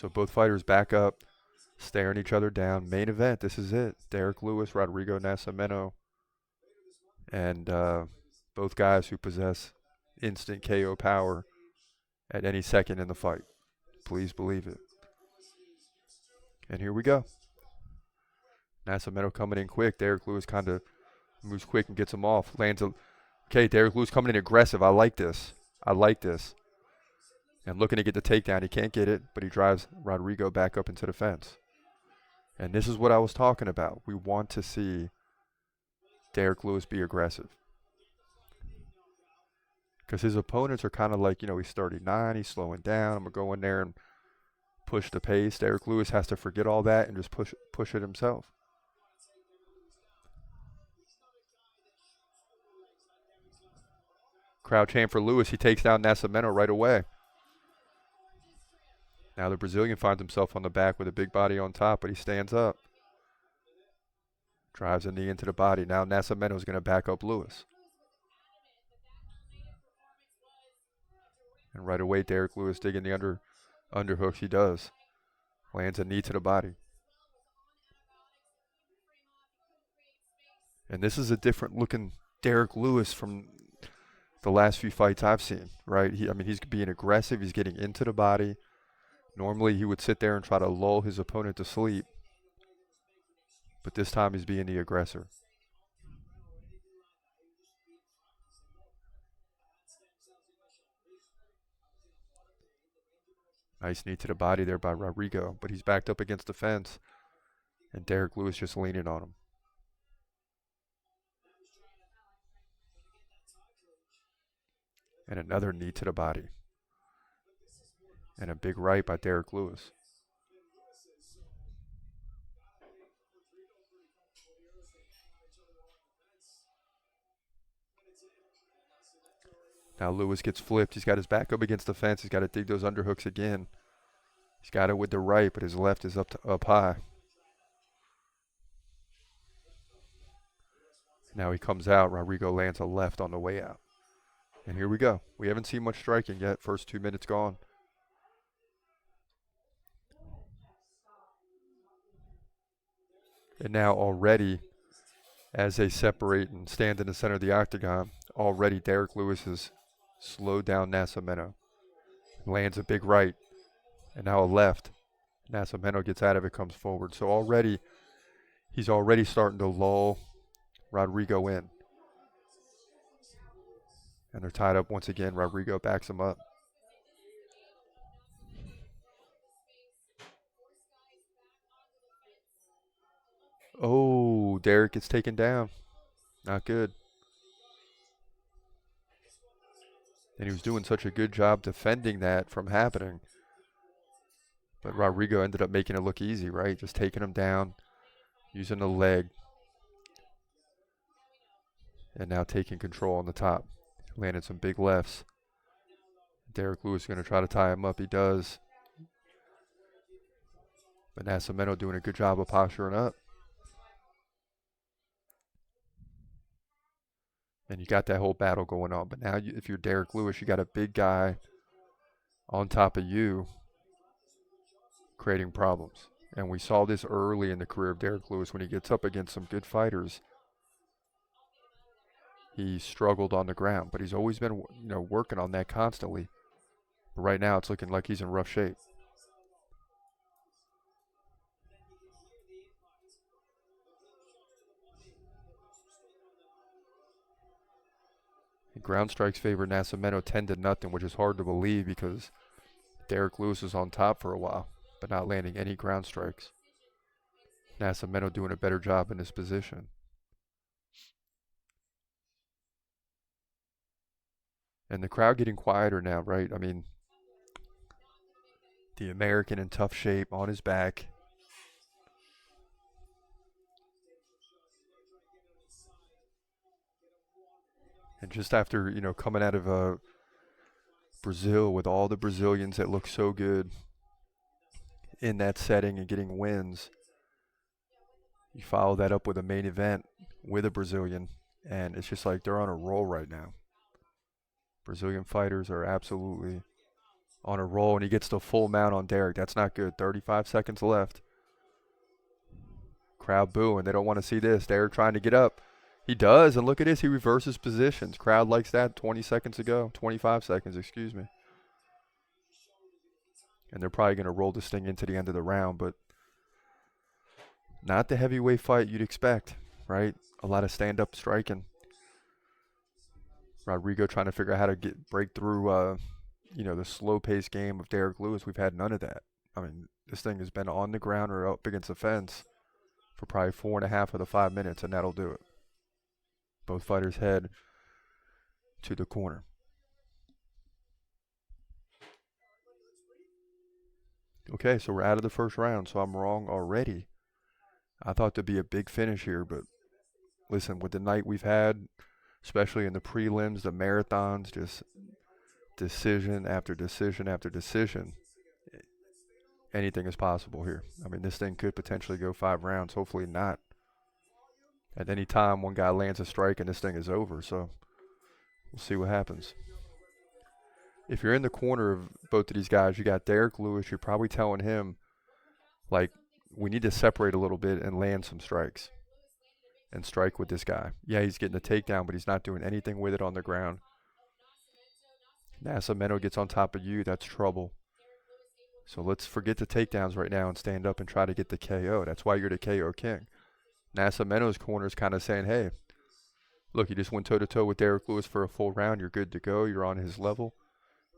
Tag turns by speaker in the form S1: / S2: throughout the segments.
S1: So both fighters back up, staring each other down. Main event, this is it. Derrick Lewis, Rodrigo Nascimento, and both guys who possess instant KO power at any second in the fight. Please believe it. And here we go. Nascimento coming in quick. Derrick Lewis kind of moves quick and gets him off. Okay, Derrick Lewis coming in aggressive. I like this. I like this. And looking to get the takedown. He can't get it, but he drives Rodrigo back up into the fence. And this is what I was talking about. We want to see Derrick Lewis be aggressive. Because his opponents are kind of like, he's 39, he's slowing down. I'm going to go in there and push the pace. Derrick Lewis has to forget all that and just push it himself. Crowd chant for Lewis. He takes down Nascimento right away. Now the Brazilian finds himself on the back with a big body on top, but he stands up. Drives a knee into the body. Now Nascimento is going to back up Lewis. And right away, Derrick Lewis digging the underhooks. He does. Lands a knee to the body. And this is a different looking Derrick Lewis from the last few fights I've seen, right? He's being aggressive. He's getting into the body. Normally, he would sit there and try to lull his opponent to sleep. But this time, he's being the aggressor. Nice knee to the body there by Rodrigo, but he's backed up against the fence, and Derrick Lewis just leaning on him. And another knee to the body. And a big right by Derrick Lewis. Now Lewis gets flipped. He's got his back up against the fence. He's got to dig those underhooks again. He's got it with the right, but his left is up high. Now he comes out. Rodrigo lands a left on the way out. And here we go. We haven't seen much striking yet. First 2 minutes gone. And now already, as they separate and stand in the center of the octagon, already Derrick Lewis has slowed down Nascimento. Lands a big right. And now a left. Nascimento gets out of it, comes forward. So already, he's already starting to lull Rodrigo in. And they're tied up once again. Rodrigo backs him up. Oh, Derrick gets taken down. Not good. And he was doing such a good job defending that from happening. But Rodrigo ended up making it look easy, right? Just taking him down, using the leg. And now taking control on the top. Landed some big lefts. Derrick Lewis is going to try to tie him up. He does. But Nascimento doing a good job of posturing up. And you got that whole battle going on. But now if you're Derrick Lewis, you got a big guy on top of you creating problems. And we saw this early in the career of Derrick Lewis when he gets up against some good fighters. He struggled on the ground, but he's always been, working on that constantly. But right now, it's looking like he's in rough shape. And ground strikes favor Nascimento 10-0, which is hard to believe because Derrick Lewis was on top for a while, but not landing any ground strikes. Nascimento doing a better job in this position. And the crowd getting quieter now, right? The American in tough shape on his back. And just after, coming out of Brazil with all the Brazilians that look so good in that setting and getting wins, you follow that up with a main event with a Brazilian, and it's just like they're on a roll right now. Brazilian fighters are absolutely on a roll, and he gets the full mount on Derrick. That's not good. 35 seconds left. Crowd booing. They don't want to see this. Derrick trying to get up. He does, and look at this. He reverses positions. Crowd likes that 20 seconds ago. 25 seconds, excuse me. And they're probably going to roll this thing into the end of the round, but not the heavyweight fight you'd expect, right? A lot of stand-up striking. Rodrigo trying to figure out how to break through, the slow-paced game of Derrick Lewis. We've had none of that. I mean, this thing has been on the ground or up against the fence for probably 4.5 of the 5 minutes, and that'll do it. Both fighters head to the corner. Okay, so we're out of the first round, so I'm wrong already. I thought there'd be a big finish here, but listen, with the night we've had, especially in the prelims, the marathons, just decision after decision after decision, anything is possible here. I mean, this thing could potentially go 5 rounds, hopefully not. At any time, one guy lands a strike and this thing is over, so we'll see what happens. If you're in the corner of both of these guys, you got Derrick Lewis, you're probably telling him, like, we need to separate a little bit and land some strikes and strike with this guy. Yeah, he's getting a takedown, but he's not doing anything with it on the ground. Nascimento gets on top of you, that's trouble. So let's forget the takedowns right now and stand up and try to get the KO. That's why you're the KO king. Nascimento's corner is kind of saying, hey, look, you just went toe-to-toe with Derrick Lewis for a full round. You're good to go. You're on his level.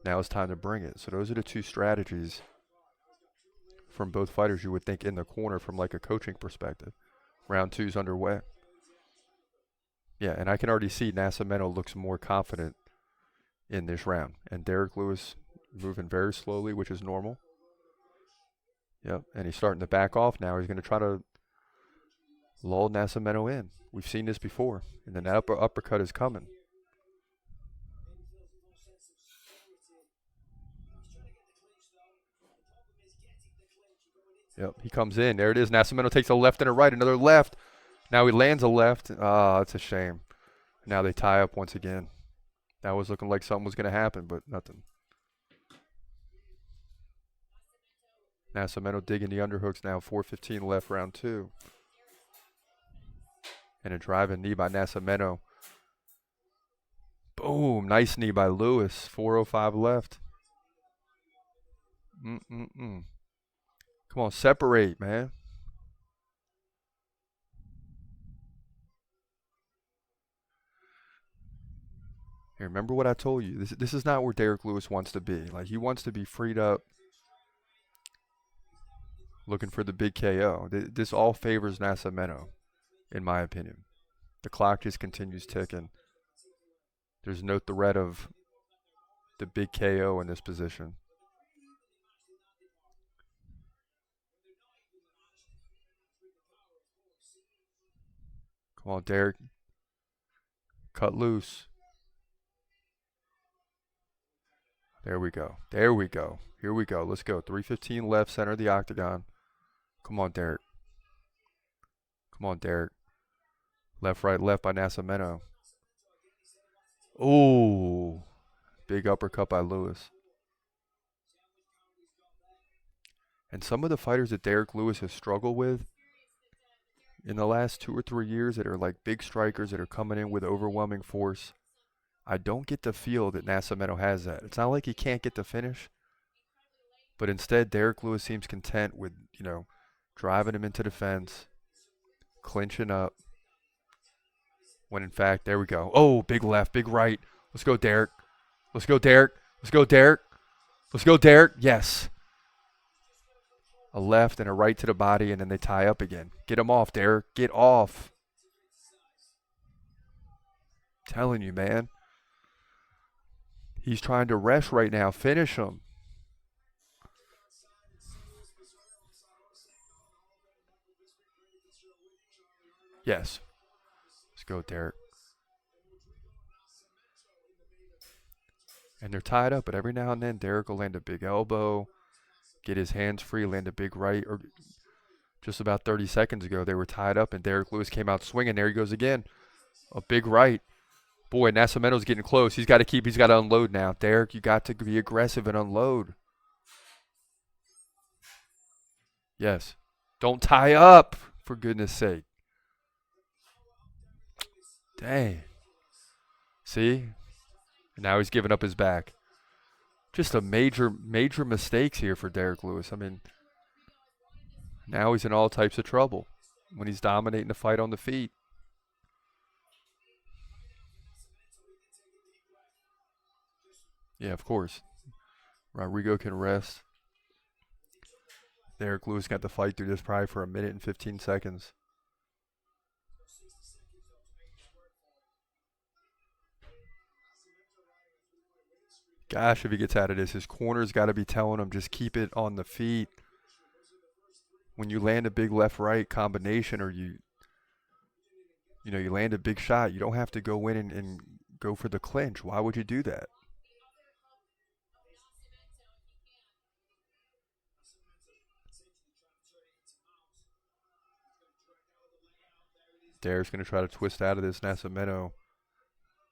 S1: Now it's time to bring it. So those are the two strategies from both fighters you would think in the corner from like a coaching perspective. Round 2's underway. Yeah, and I can already see Nascimento looks more confident in this round. And Derrick Lewis moving very slowly, which is normal. Yep, and he's starting to back off now. He's going to try to lull Nascimento in. We've seen this before. And then that uppercut is coming. Yep, he comes in. There it is. Nascimento takes a left and a right. Another left. Now he lands a left. Ah, it's a shame. Now they tie up once again. That was looking like something was going to happen, but nothing. Nascimento digging the underhooks now. 4:15 left, round 2. And a driving knee by Nascimento. Boom. Nice knee by Lewis. 4:05 left. Come on, separate, man. Here, remember what I told you. This is not where Derrick Lewis wants to be. Like, he wants to be freed up, looking for the big KO. This all favors Nascimento, in my opinion. The clock just continues ticking. There's no threat of the big KO in this position. Come on, Derrick. Cut loose. There we go. There we go. Here we go. Let's go. 3:15 left, center of the octagon. Come on, Derrick. Come on, Derrick. Left, right, left by Nascimento. Ooh. Big uppercut by Lewis. And some of the fighters that Derrick Lewis has struggled with in the last 2 or 3 years that are like big strikers that are coming in with overwhelming force, I don't get the feel that Nascimento has that. It's not like he can't get the finish, but instead Derrick Lewis seems content with, driving him into the fence, clinching up, when in fact, there we go. Oh, big left, big right. Let's go, Derrick. Let's go, Derrick. Let's go, Derrick. Let's go, Derrick. Yes. A left and a right to the body, and then they tie up again. Get him off, Derrick. Get off. I'm telling you, man. He's trying to rest right now. Finish him. Yes. Let's go, Derrick. And they're tied up, but every now and then Derrick will land a big elbow, get his hands free, land a big right. Or just about 30 seconds ago, they were tied up, and Derrick Lewis came out swinging. There he goes again. A big right. Boy, Nascimento's getting close. He's got to unload now. Derrick, you got to be aggressive and unload. Yes. Don't tie up, for goodness sake. Dang. See? Now he's giving up his back. Just a major mistakes here for Derrick Lewis. I mean, now he's in all types of trouble when he's dominating the fight on the feet. Yeah, of course. Rodrigo can rest. Derrick Lewis got to fight through this probably for 1 minute and 15 seconds. Gosh, if he gets out of this, his corner's got to be telling him just keep it on the feet. When you land a big left-right combination, or you land a big shot, you don't have to go in and go for the clinch. Why would you do that? Derrick's going to try to twist out of this. Nascimento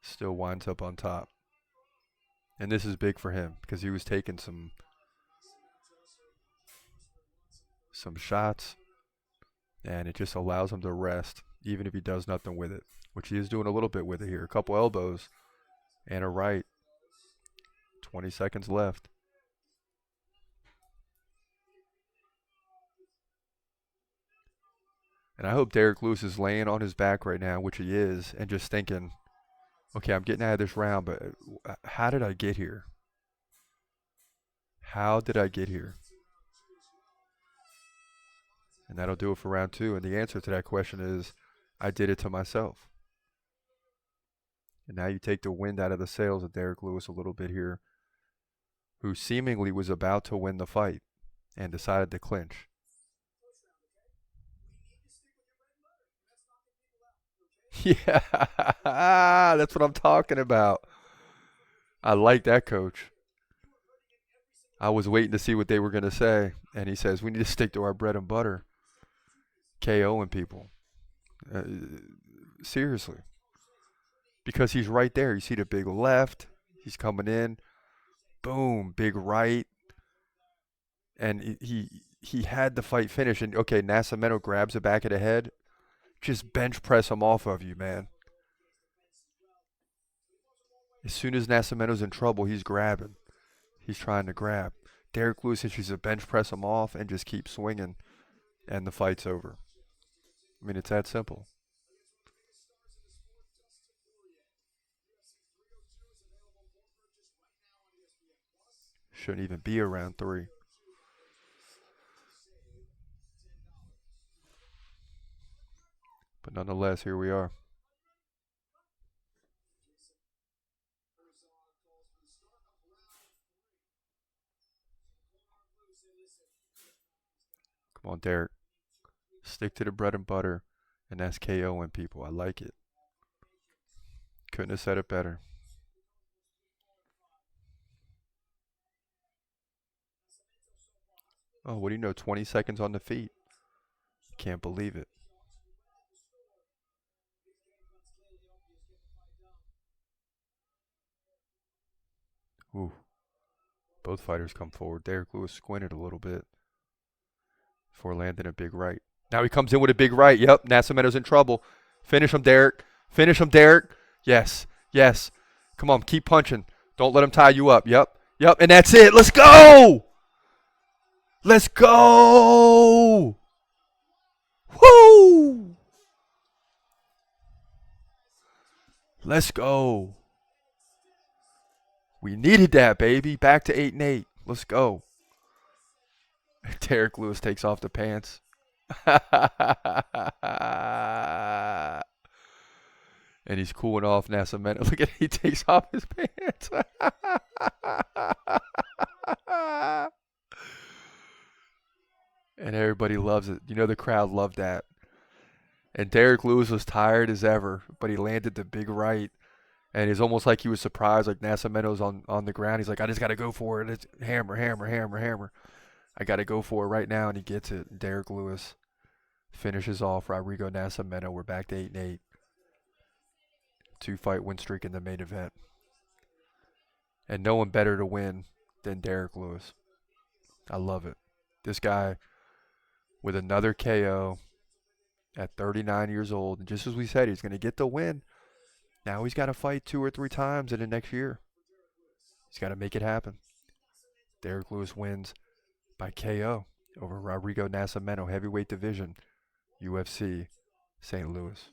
S1: still winds up on top. And this is big for him because he was taking some shots, and it just allows him to rest, even if he does nothing with it, which he is doing a little bit with it here. A couple elbows and a right. 20 seconds left. And I hope Derrick Lewis is laying on his back right now, which he is, and just thinking, okay, I'm getting out of this round, but how did I get here? How did I get here? And that'll do it for round 2. And the answer to that question is, I did it to myself. And now you take the wind out of the sails of Derrick Lewis a little bit here, who seemingly was about to win the fight and decided to clinch. Yeah, that's what I'm talking about. I like that, coach. I was waiting to see what they were going to say, and he says, we need to stick to our bread and butter. KOing people. Uh, Seriously. Because he's right there. You see the big left. He's coming in. Boom, big right. And he had the fight finished. And, okay, Nascimento grabs the back of the head. Just bench press him off of you, man. As soon as Nascimento's in trouble, he's grabbing. He's trying to grab. Derrick Lewis issues a bench press him off and just keep swinging, and the fight's over. I mean, it's that simple. Shouldn't even be around 3. But nonetheless, here we are. Come on, Derrick. Stick to the bread and butter, and that's KOing people. I like it. Couldn't have said it better. Oh, what do you know? 20 seconds on the feet. Can't believe it. Ooh. Both fighters come forward. Derrick Lewis squinted a little bit before landing a big right. Now he comes in with a big right. Yep, Nascimento's in trouble. Finish him, Derrick. Finish him, Derrick. Yes, yes. Come on, keep punching. Don't let him tie you up. Yep, yep, and that's it. Let's go! Let's go! Woo! Let's go. We needed that, baby. Back to 8-8. Let's go. Derrick Lewis takes off the pants. And he's cooling off Nascimento. Look at he takes off his pants. And everybody loves it. You know the crowd loved that. And Derrick Lewis was tired as ever, but he landed the big right. And it's almost like he was surprised, like Nascimento's on the ground. He's like, I just got to go for it. It's hammer, hammer, hammer, hammer. I got to go for it right now, and he gets it. And Derrick Lewis finishes off Rodrigo Nascimento. We're back to 8-8. 2-fight win streak in the main event. And no one better to win than Derrick Lewis. I love it. This guy with another KO at 39 years old. And just as we said, he's going to get the win. Now he's got to fight 2 or 3 times in the next year. He's got to make it happen. Derrick Lewis wins by KO over Rodrigo Nascimento, heavyweight division, UFC St. Louis.